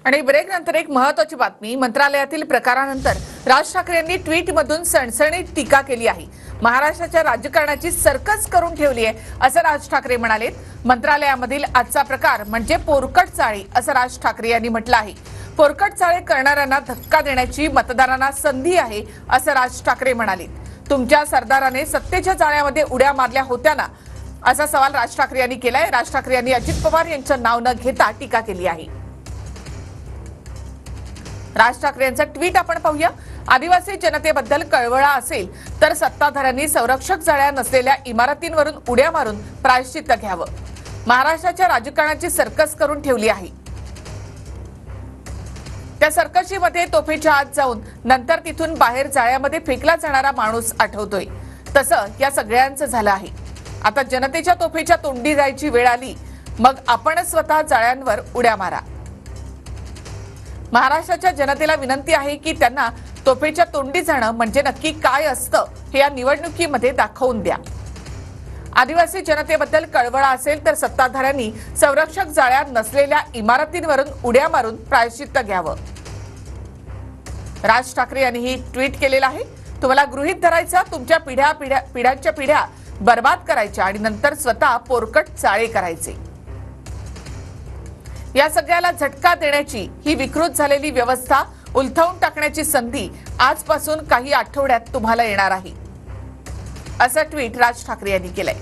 आणि ब्रेक नंतर एक महत्त्वाची बातमी। मंत्रालयातील प्रकारानंतर राज ठाकरे यांनी ट्विटमधून सणसणीत टीका केली आहे। महाराष्ट्राच्या राजकारणाची सर्कस करून ठेवली आहे असं राज ठाकरे म्हणाले। मंत्रालयामधील आजचा प्रकार म्हणजे पोरकट चाळे असं राज ठाकरे यांनी म्हटलं आहे। पोरकट चाळे करणाऱ्यांना धक्का देण्याची मतदारांना संधी आहे असं राज ठाकरे म्हणाले। तुमच्या सरदाराने सत्तेच्या जाळ्यामध्ये उड्या मारल्या होत्या ना, असा सवाल राज ठाकरे यांनी केलाय। राज ठाकरे यांनी अजित पवार यांचं नाव न घेता टीका केली आहे। राज ठाकरे यांचं ट्विट आपण पाहूया। आदिवासी जनतेबद्दल कळवळा असेल तर सत्ताधाऱ्यांनी संरक्षक जाळ्या नसलेल्या इमारतींवरून उड्या मारून प्रायश्चित्त घ्यावं। महाराष्ट्राच्या राजकारणाची सर्कस करून ठेवली आहे। त्या सर्कशीमध्ये तोफेच्या आत जाऊन नंतर तिथून बाहेर जाळ्यामध्ये फेकला जाणारा माणूस आठवतोय, तसं या सगळ्यांचं झालं आहे। आता जनतेच्या तोफेच्या तोंडी जायची वेळ आली, मग आपण स्वतः जाळ्यांवर उड्या मारा। महाराष्ट्राच्या जनतेला विनंती आहे की त्यांना तोफेच्या तोंडी जाणं म्हणजे नक्की काय असतं हे या निवडणुकीमध्ये दाखवून द्या। आदिवासी जनतेबद्दल कळवळा असेल तर सत्ताधाऱ्यांनी संरक्षक जाळ्या नसलेल्या इमारतींवरून उड्या मारून प्रायश्चित्त घ्यावं। राज ठाकरे यांनी ही ट्विट केलेलं आहे। तुम्हाला गृहीत धरायचं, तुमच्या पिढ्यांच्या पिढ्या बर्बाद करायच्या आणि नंतर स्वतः पोरकट चाळे करायचे। या सगळ्याला झटका देण्याची ही विकृत झालेली व्यवस्था उलथवून टाकण्याची संधी आजपासून काही आठवड्यात तुम्हाला येणार आहे, असं ट्विट राज ठाकरे यांनी केलंय।